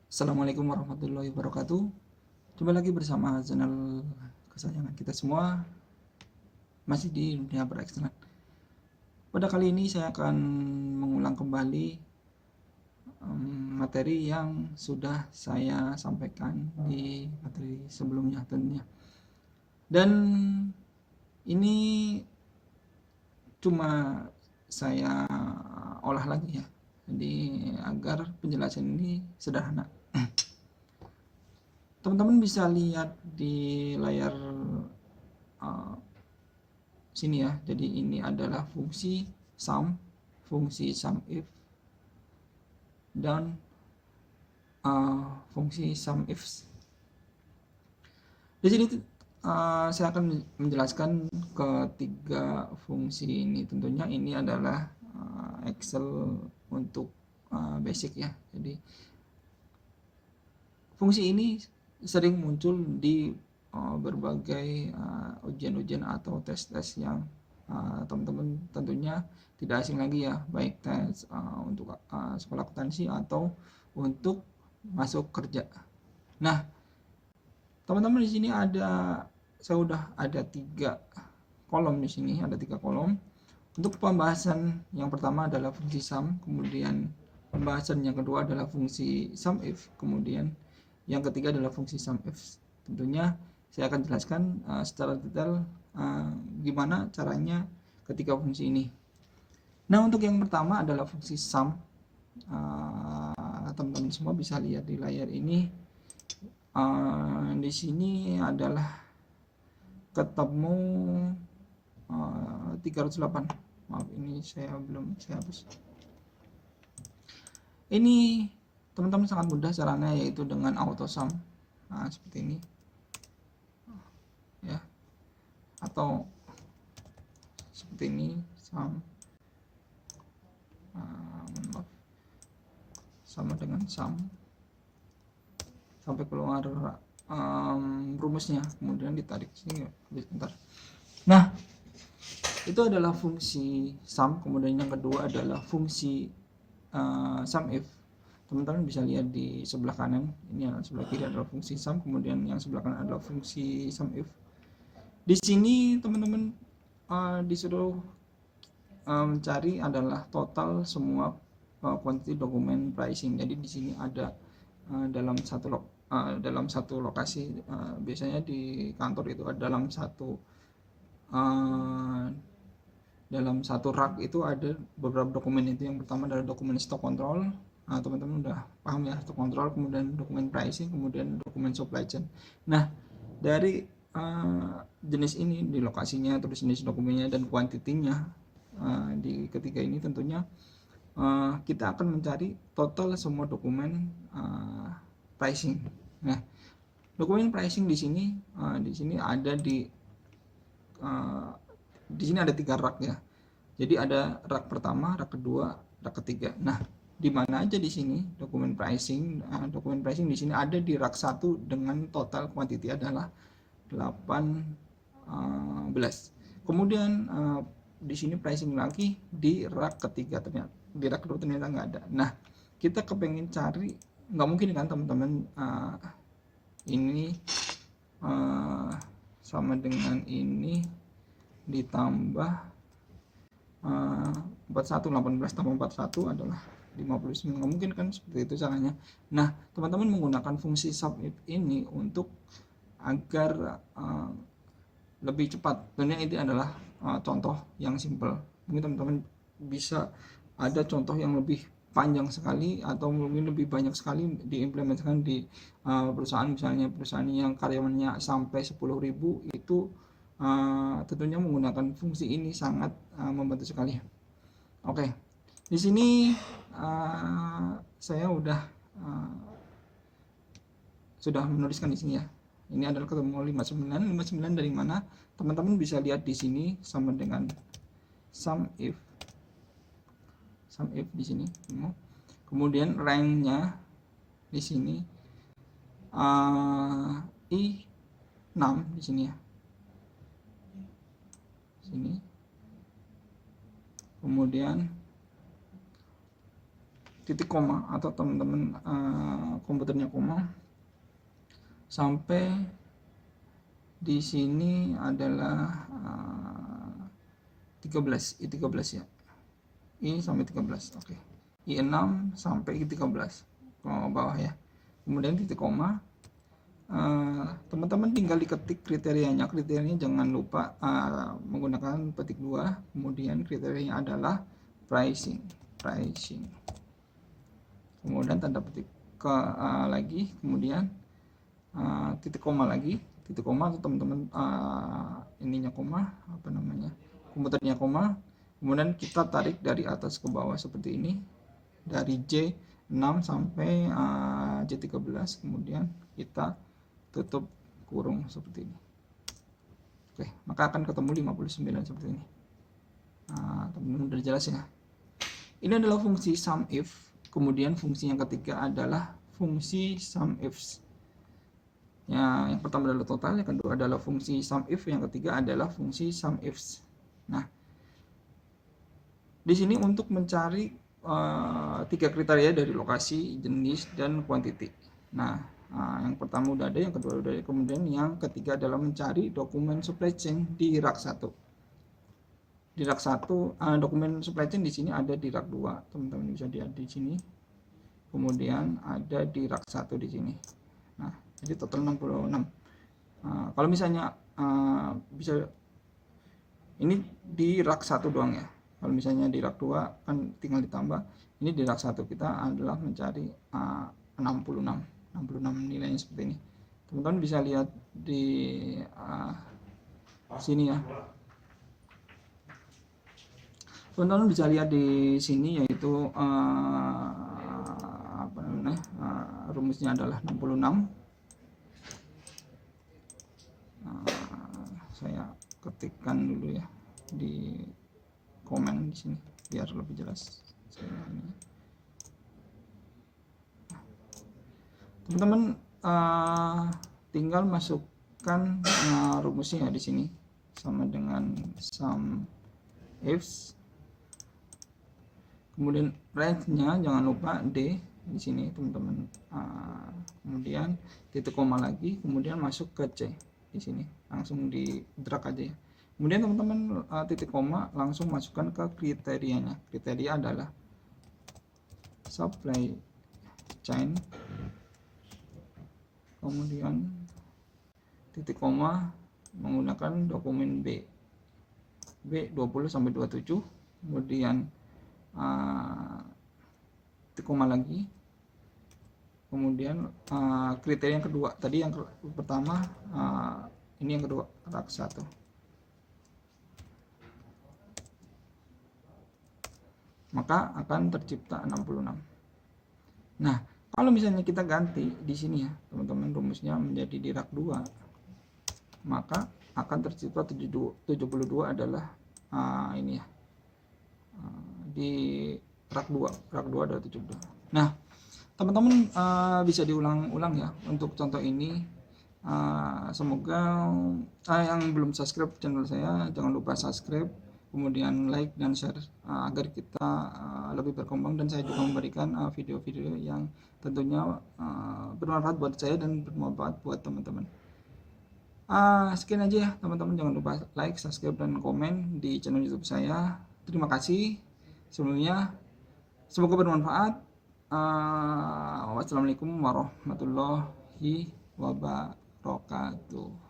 Assalamualaikum warahmatullahi wabarakatuh. Jumpa lagi bersama channel kesayangan kita semua, masih di dunia perekselan. Pada kali ini saya akan mengulang kembali materi yang sudah saya sampaikan di materi sebelumnya tentunya. Dan ini cuma saya olah lagi ya, jadi agar penjelasan ini sederhana. Teman-teman bisa lihat di layar sini ya. Jadi ini adalah fungsi sum if, dan fungsi sum ifs. Di sini saya akan menjelaskan ketiga fungsi ini. Tentunya ini adalah Excel untuk basic ya. Jadi fungsi ini sering muncul di berbagai ujian-ujian atau tes-tes yang teman-teman tentunya tidak asing lagi ya, baik tes untuk sekolah akuntansi atau untuk masuk kerja. Nah, teman-teman di sini saya udah ada 3 kolom di sini, ada 3 kolom. Untuk pembahasan yang pertama adalah fungsi sum, kemudian pembahasan yang kedua adalah fungsi sum if, kemudian yang ketiga adalah fungsi sum if. Tentunya saya akan jelaskan secara detail gimana caranya ketika fungsi ini. Nah, untuk yang pertama adalah fungsi sum. Teman-teman semua bisa lihat di layar ini. Di sini adalah ketemu 308. Maaf, ini saya hapus. Ini teman-teman sangat mudah caranya, yaitu dengan auto sum. Nah, seperti ini ya, atau seperti ini, sum sama dengan sum sampai keluar rumusnya, kemudian ditarik sini bentar. Nah, itu adalah fungsi sum. Kemudian yang kedua adalah fungsi sum if. Teman-teman bisa lihat di sebelah kanan, ini adalah sebelah kiri adalah fungsi sum, kemudian yang sebelah kanan adalah fungsi sum if. Di sini teman-teman disuruh mencari adalah total semua quantity dokumen pricing. Jadi di sini ada dalam satu lokasi, biasanya di kantor itu ada dalam satu rak itu ada beberapa dokumen. Itu yang pertama adalah dokumen stock control. Nah, teman-teman udah paham ya, stock control, kemudian dokumen pricing, kemudian dokumen supply chain. Nah, dari jenis ini, di lokasinya, terus jenis dokumennya dan kuantitinya, di ketiga ini tentunya kita akan mencari total semua dokumen pricing. Nah, dokumen pricing di sini ada di sini ada 3 rak ya. Jadi ada rak pertama, rak kedua, rak ketiga. Nah, di mana aja di sini dokumen pricing? Dokumen pricing di sini ada di rak 1 dengan total quantity adalah 18. Kemudian di sini pricing lagi di rak ketiga, ternyata di rak kedua ternyata nggak ada. Nah, kita kepengen cari, nggak mungkin kan teman-teman ini sama dengan ini ditambah 41, 18 tambah 41 adalah 59. Nggak mungkin kan, seperti itu caranya. Nah, teman-teman menggunakan fungsi sum if ini untuk agar lebih cepat. Tentunya ini adalah contoh yang simple. Mungkin teman-teman bisa ada contoh yang lebih panjang sekali atau mungkin lebih banyak sekali diimplementasikan di perusahaan. Misalnya perusahaan yang karyawannya sampai 10.000, itu tentunya menggunakan fungsi ini sangat membantu sekali. Oke, di sini saya sudah menuliskan di sini ya. Ini adalah ketemu 59 dari mana? Teman-teman bisa lihat di sini sama dengan sum if di sini. Kemudian rank-nya di sini I6 di sini ya. Sini. Kemudian titik koma, atau teman-teman komputer komputernya koma sampai di sini adalah 13, I13 ya. I sampai 13. Oke. I6 sampai I13 ke bawah ya. Kemudian titik koma. Teman-teman tinggal diketik kriterianya. Kriterianya jangan lupa menggunakan petik 2. Kemudian kriterianya adalah pricing. Kemudian tanda petik lagi, kemudian titik koma lagi, titik koma atau teman-teman ininya koma, apa namanya, komputernya koma. Kemudian kita tarik dari atas ke bawah seperti ini, dari J6 sampai J13, kemudian kita tutup kurung seperti ini. Oke, maka akan ketemu 59 seperti ini. Teman-teman udah jelas ya. Ini adalah fungsi SUMIF. Kemudian fungsi yang ketiga adalah fungsi SUMIFs. Ya, yang pertama adalah total, yang kedua adalah fungsi SUMIF, yang ketiga adalah fungsi SUMIFs. Nah, di sini untuk mencari 3 kriteria dari lokasi, jenis, dan kuantiti. Nah, yang pertama udah ada, yang kedua udah ada, kemudian yang ketiga adalah mencari dokumen supply chain di rak 1. Di rak 1 dokumen supply chain di sini ada di rak 2, teman-teman bisa lihat di sini. Kemudian ada di rak 1 di sini. Nah, jadi total 66. Kalau misalnya bisa ini di rak 1 doang ya. Kalau misalnya di rak 2 kan tinggal ditambah. Ini di rak 1 kita adalah mencari 66 nilainya seperti ini. Teman-teman bisa lihat di sini ya. Teman-teman bisa lihat di sini yaitu apa namanya, rumusnya adalah 66. Saya ketikkan dulu ya di komen di sini biar lebih jelas. Teman-teman tinggal masukkan rumusnya di sini sama dengan SUMIFs. Kemudian range-nya jangan lupa D di sini teman-teman. Kemudian titik koma lagi, kemudian masuk ke C di sini, langsung di drag aja ya. Kemudian teman-teman titik koma langsung masukkan ke kriterianya. Kriteria adalah supply chain, kemudian titik koma menggunakan dokumen B 20 sampai 27, kemudian titik koma lagi, kemudian kriteria yang kedua tadi, yang pertama ini yang kedua rak 1. Maka akan tercipta 66. Nah, kalau misalnya kita ganti di sini ya teman-teman, rumusnya menjadi di rak 2, maka akan tercipta 72 adalah ini ya, di rak 2 ada 72. Nah, teman-teman bisa diulang-ulang ya untuk contoh ini. Semoga yang belum subscribe channel saya jangan lupa subscribe, kemudian like dan share agar kita lebih berkembang, dan saya juga memberikan video-video yang tentunya bermanfaat buat saya dan bermanfaat buat teman-teman. Sekian aja ya teman-teman, jangan lupa like, subscribe, dan komen di channel YouTube saya. Terima kasih sebelumnya, semoga bermanfaat. Wassalamualaikum warahmatullahi wabarakatuh.